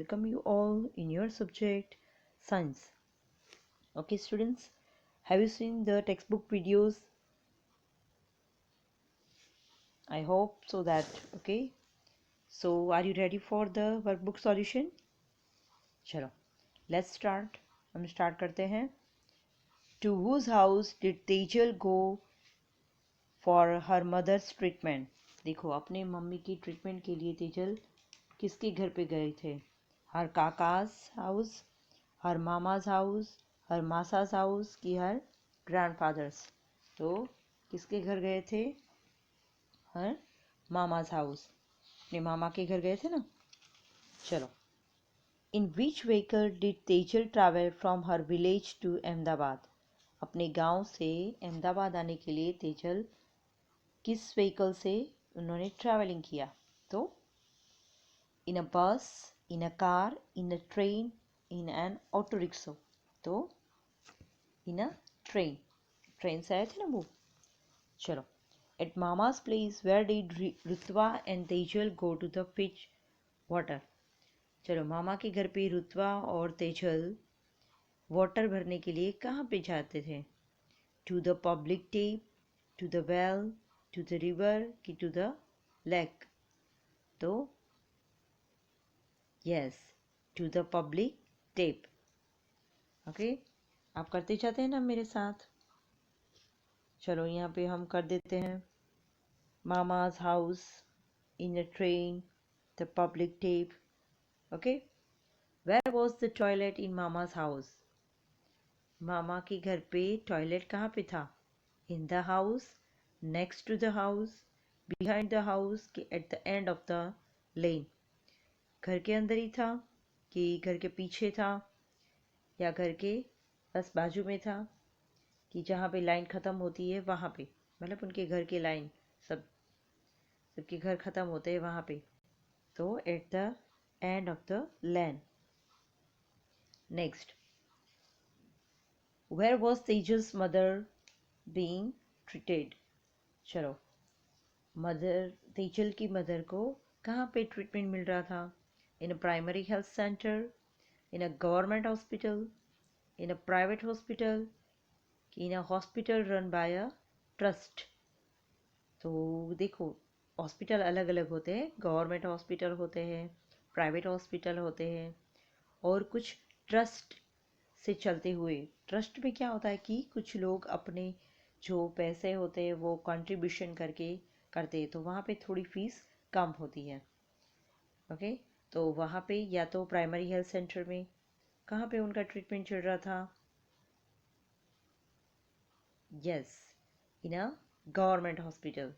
welcome you all in your subject science. Okay, students, have you seen the textbook videos? I hope so that okay. So, are you ready for the workbook solution? चलो, let's start. हम start करते हैं. To whose house did Tejal go for her mother's treatment? देखो, अपने mummy की treatment के लिए तेजल किसके घर पे गए थे? हर काका's house, हर मामा's house, हर मासा's house की हर grandfather's. तो किसके घर गए थे? हर मामा's house. अपने मामा के घर गए थे ना. चलो. In which vehicle did Tejal travel from her village to Ahmedabad? अपने गांव से अहमदाबाद आने के लिए तेजल किस व्हीकल से उन्होंने ट्रैवलिंग किया? तो in a bus, in a car, in a train, in an auto rickshaw. तो in a train. ट्रेन से आए थे ना वो. चलो. At Mama's place, where did Rutva and Tejal go to the fetch water? चलो, मामा के घर पे रुतवा और तेजल वाटर भरने के लिए कहाँ पे जाते थे? To the public tape, to the well, to the river कि to the lake? तो yes, to the public tape. Okay, आप करते जाते हैं ना मेरे साथ. चलो, यहाँ पे हम कर देते हैं. Mama's house, in a train, the public tape. Okay, where was the toilet in mama's house? मामा के घर पे टॉयलेट कहाँ पे था? In the house, next to the house, behind the house कि at the end of the lane? घर के अंदर ही था कि घर के पीछे था या घर के बस बाजू में था कि जहाँ पे लाइन ख़त्म होती है वहाँ पे? मतलब उनके घर के लाइन सबके घर ख़त्म होते हैं वहाँ पे. तो at the end of the lane. Next. Where was Tejas mother being treated? चलो, मदर तेजल की मदर को कहाँ पे ट्रीटमेंट मिल रहा था? In a primary health centre, in a government hospital, in a private hospital, in a hospital run by a trust? तो देखो, हॉस्पिटल अलग अलग होते हैं. गवर्नमेंट हॉस्पिटल होते हैं, प्राइवेट हॉस्पिटल होते हैं और कुछ ट्रस्ट से चलते हुए. ट्रस्ट में क्या होता है कि कुछ लोग अपने जो पैसे होते हैं वो कंट्रीब्यूशन करके करते हैं, तो वहाँ पे थोड़ी फीस कम होती है. ओके, तो वहाँ पे या तो प्राइमरी हेल्थ सेंटर में कहाँ पे उनका ट्रीटमेंट चल रहा था? Yes, in a government hospital.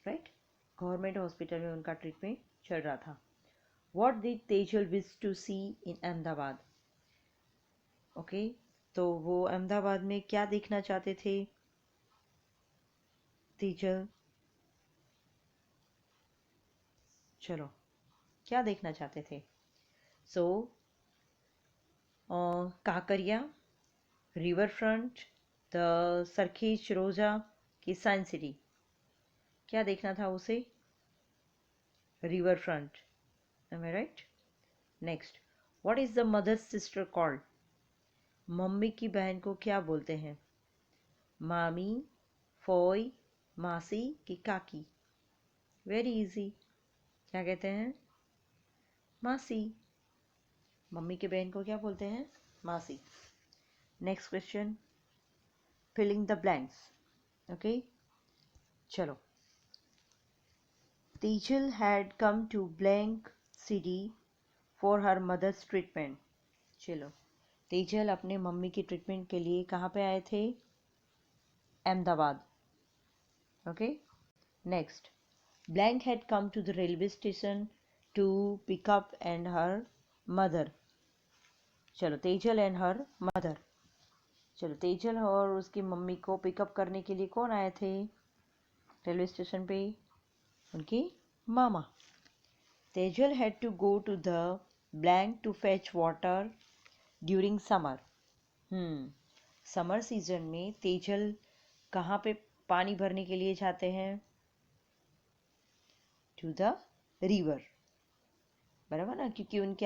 Right, government hospital में उनका ट्रीटमेंट चल रहा था. What did Tejal wish to see in Ahmedabad? Okay, तो वो अहमदाबाद में क्या देखना चाहते थे तेजल? चलो, क्या देखना चाहते थे? So Kankaria, river front, the Sarkhej Roza की साइंस सिटी? क्या देखना था उसे? River front. Am I right? Next. What is the mother sister called? Mummy की बहन को क्या बोलते हैं? मामी, फोई, मासी की काकी? Very easy. क्या कहते हैं? मासी. मम्मी के बहन को क्या बोलते हैं? मासी. Next question, filling the blanks. Okay, चलो. Tejal had come to blank city for her mother's treatment. चलो, तेजल अपने मम्मी की ट्रीटमेंट के लिए कहाँ पे आए थे? Ahmedabad. Okay, next. Blank had come to the railway station to pick up and her mother. चलो, तेजल एंड हर मदर. चलो, तेजल और उसकी मम्मी को पिकअप करने के लिए कौन आए थे रेलवे स्टेशन पे? उनकी मामा. Tejal had to go to the blank to fetch water during summer. Summer season में तेजल कहाँ पे पानी भरने के लिए जाते हैं? To the river. बराबर ना, क्योंकि उनके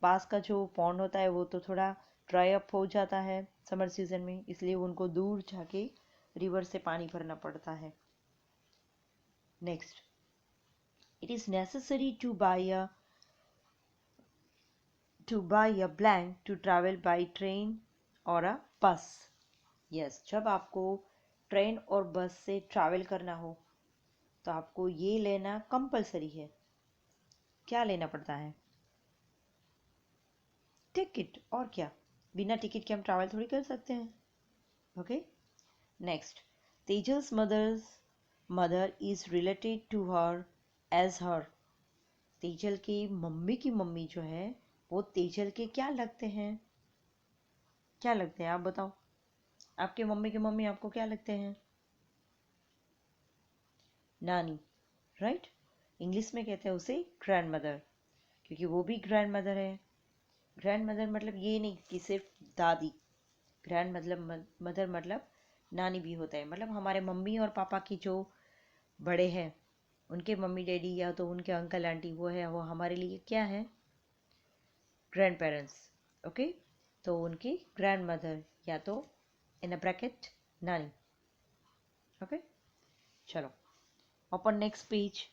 पास का जो पॉन्ड होता है वो तो थोड़ा ड्राई अप हो जाता है समर सीजन में, इसलिए उनको दूर जाके रिवर से पानी भरना पड़ता है। Next, it is necessary to buy a blank to travel by train और अ बस। यस, जब आपको ट्रेन और बस से ट्रैवल करना हो तो आपको ये लेना कंपलसरी है। क्या लेना पड़ता है? टिकट, और क्या। बिना टिकट के हम ट्रैवल थोड़ी कर सकते हैं। Okay, next, Tejal's mother is related to her as her. Tejal की मम्मी जो है वो तेजल के क्या लगते हैं? क्या लगते हैं आप बताओ? आपके मम्मी की मम्मी आपको क्या लगते हैं? नानी, राइट। इंग्लिश में कहते हैं उसे ग्रैंड मदर, क्योंकि वो भी ग्रैंड मदर है। ग्रैंड मदर मतलब ये नहीं कि सिर्फ दादी, ग्रैंड मतलब मदर मतलब नानी भी होता है। मतलब हमारे मम्मी और पापा की जो बड़े हैं, उनके मम्मी डैडी या तो उनके अंकल आंटी वो है, वो हमारे लिए क्या है? Grand parents. ओके, तो उनकी ग्रैंड मदर या तो in a bracket nani. Okay, चलो open next page.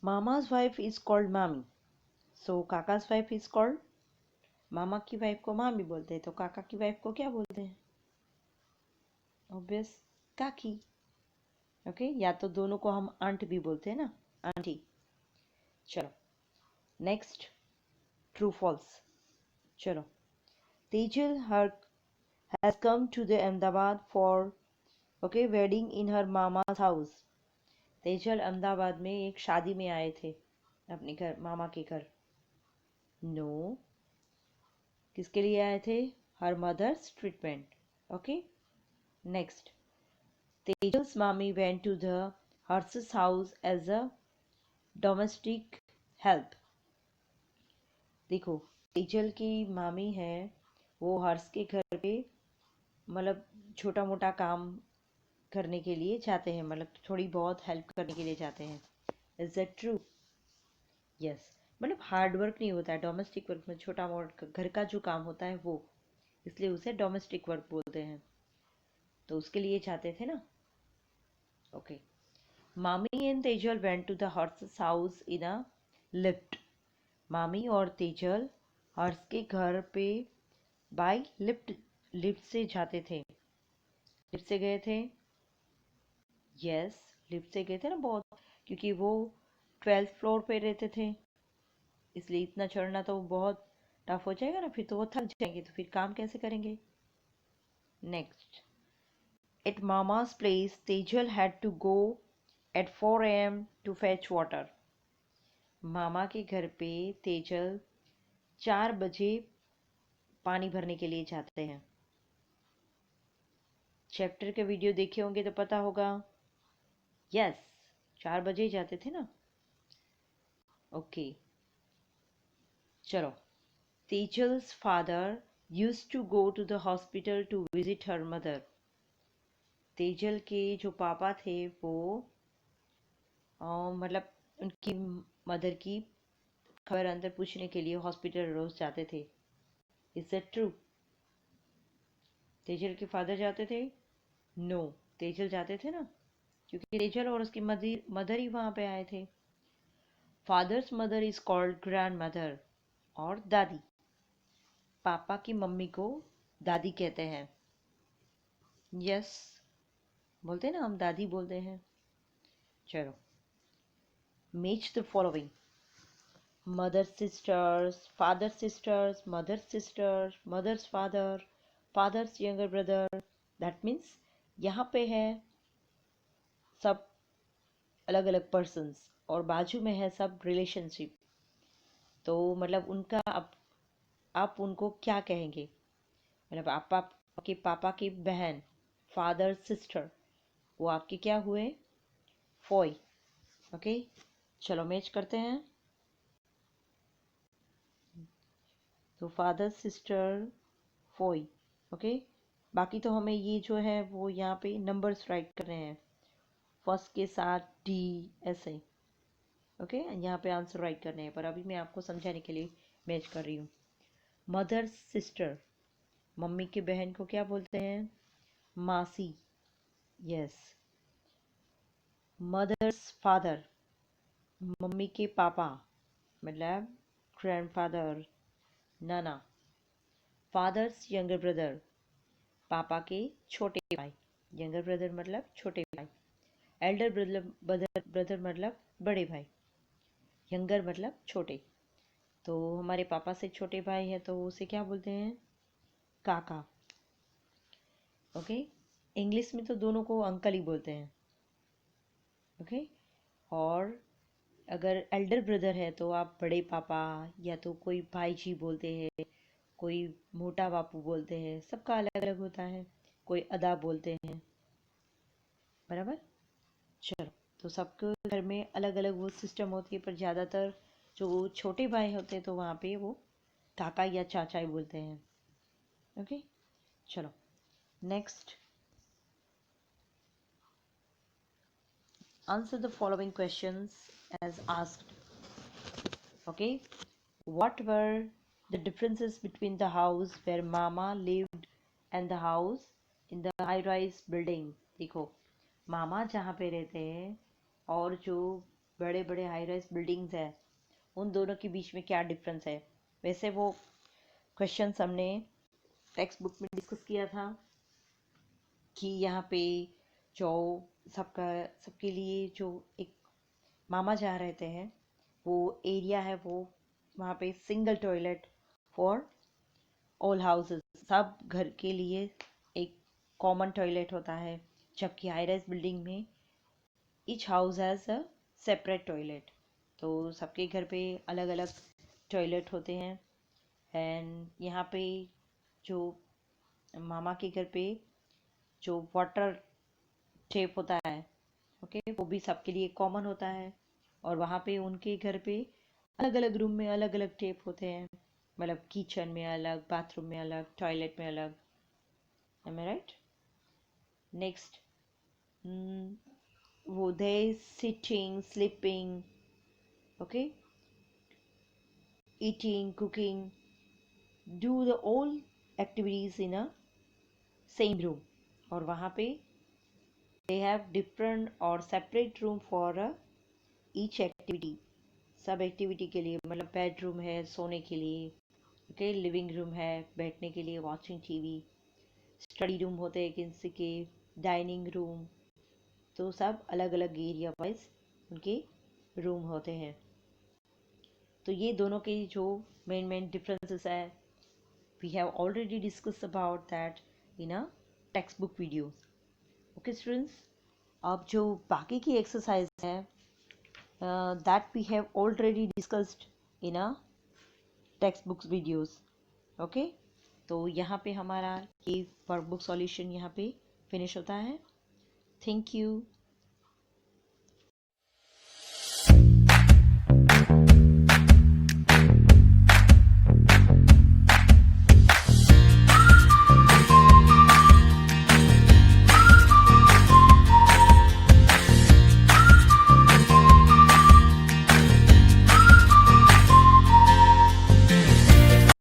Mama's wife is called mami, so kaka's wife is called. मामा की वाइफ को मामी बोलते हैं, तो काका की वाइफ को क्या बोलते हैं? ऑब्वियस, काकी। ओके, या तो दोनों को हम आंट भी बोलते हैं ना, आंटी। चलो नेक्स्ट, ट्रू फॉल्स। चलो, Tejal her has come to the Ahmedabad for okay wedding in her mama's house. Tejal Ahmedabad में एक शादी में आए थे अपने घर, मामा के घर। नो, किसके लिए आए थे? Her mother's treatment. Okay, next, Tejal's mami went to the Harsh's house as a domestic help. देखो, तेजल की मामी है, वो हर्ष के घर पे मतलब छोटा मोटा काम करने के लिए जाते हैं, मतलब थोड़ी बहुत हेल्प करने के लिए जाते हैं। Is that true? यस, मतलब हार्ड वर्क नहीं होता है डोमेस्टिक वर्क में, छोटा मोटा घर का जो काम होता है वो, इसलिए उसे डोमेस्टिक वर्क बोलते हैं। तो उसके लिए जाते थे ना। Okay, mami and Tejal went to the Harsh's house in a lift. मामी और तेजल हर्ष के घर पे बाय लिफ्ट, लिफ्ट से जाते थे। लिफ्ट से गए थे। यस, लिफ्ट से गए थे ना, बहुत, क्योंकि वो 12th फ्लोर पे रहते थे, इसलिए इतना चढ़ना तो बहुत टफ हो जाएगा ना, फिर तो वो थक जाएंगे, तो फिर काम कैसे करेंगे। Next, at mama's place Tejal had to go at 4 AM to fetch water। मामा के घर पे तेजल 4 बजे पानी भरने के लिए जाते हैं। चैप्टर के वीडियो देखे होंगे तो पता होगा। यस, 4 बजे जाते थे ना। ओके, चलो, Tejal's father used to go to the hospital to visit her mother. Tejal के जो पापा थे वो मतलब उनकी मदर की खबर अंदर पूछने के लिए हॉस्पिटल रोज जाते थे। Is that true? तेजल के फादर जाते थे? नो, तेजल जाते थे ना, क्योंकि तेजल और उसकी मदर ही वहां पे आए थे। Father's mother is called grandmother और दादी। पापा की मम्मी को दादी कहते हैं। यस, बोलते हैं ना, हम दादी बोलते हैं। चलो, match the following: mother sisters, father sisters, mother's father, father's younger brother. That means यहाँ पे है सब अलग अलग पर्सन्स और बाजू में है सब रिलेशनशिप। तो मतलब उनका आप उनको क्या कहेंगे? मतलब आप आपके पापा की बहन, फादर सिस्टर, वो आपके क्या हुए? फॉय। ओके, चलो मैच करते हैं। तो फादर सिस्टर फॉय। ओके, बाकी तो हमें ये जो है वो यहाँ पे नंबर्स राइट कर रहे हैं। फर्स्ट के साथ डी, ऐसे। ओके, यहाँ पे आंसर राइट करने हैं, पर अभी मैं आपको समझाने के लिए मैच कर रही हूँ। मदर्स सिस्टर, मम्मी की बहन को क्या बोलते हैं? मासी। यस। मदर्स फादर, मम्मी के पापा, मतलब ग्रैंडफादर, नाना। फादर्स यंगर ब्रदर, पापा के छोटे भाई, यंगर ब्रदर मतलब छोटे भाई। एल्डर ब्रदर ब्रदर मतलब बड़े भाई, यंगर मतलब छोटे। तो हमारे पापा से छोटे भाई हैं तो उसे क्या बोलते हैं? काका। ओके, इंग्लिश में तो दोनों को अंकल ही बोलते हैं। ओके, और अगर एल्डर ब्रदर है तो आप बड़े पापा या तो कोई भाई जी बोलते हैं, कोई मोटा बापू बोलते हैं, सबका अलग अलग होता है। कोई अदा बोलते हैं, बराबर। चलो, तो सबके घर में अलग अलग वो सिस्टम होती है, पर ज़्यादातर जो छोटे भाई होते हैं तो वहाँ पे वो काका या चाचा ही बोलते हैं। ओके, चलो next. Answer the following questions as asked. Okay, what were the differences between the house where mama lived and the house in the high rise building? देखो, मामा जहाँ पे रहते हैं और जो बड़े बड़े हाई राइज बिल्डिंग्स है, उन दोनों के बीच में क्या डिफरेंस है? वैसे वो क्वेश्चन हमने टेक्स्ट बुक में डिस्कस किया था कि यहाँ पे जो सबके लिए जो एक मामा जहाँ रहते हैं वो एरिया है, वो वहाँ पे single toilet for all houses, सब घर के लिए एक कॉमन टॉयलेट होता है। जबकि हाई राइज बिल्डिंग में each house has a separate toilet, तो सबके घर पे अलग अलग टॉयलेट होते हैं। एंड यहाँ पे जो मामा के घर पे जो वाटर टेप होता है, ओके, वो भी सबके लिए कॉमन होता है। और वहाँ पे उनके घर पे अलग अलग रूम में अलग अलग टेप होते हैं, मतलब किचन में अलग, बाथरूम में अलग, टॉयलेट में अलग। M I right? नेक्स्ट, वो they sitting, sleeping, okay, eating, cooking, do the all activities in a same room. और वहाँ पे दे हैव डिफरेंट और separate room for each activity. सब एक्टिविटी के लिए, मतलब बेडरूम है सोने के लिए, ओके, लिविंग रूम है बैठने के लिए, वॉचिंग टीवी, स्टडी रूम होते हैं किसी के, डाइनिंग रूम। तो सब अलग अलग एरिया वाइज उनके रूम होते हैं। तो ये दोनों के जो मेन मेन डिफरेंसेस है, we have already discuss about that in a textbook videos. Okay students, अब जो बाकी की एक्सरसाइज है that we have already discussed in a textbooks videos. Okay, तो यहाँ पे हमारा ये वर्कबुक सॉल्यूशन यहाँ पे फिनिश होता है। Thank you.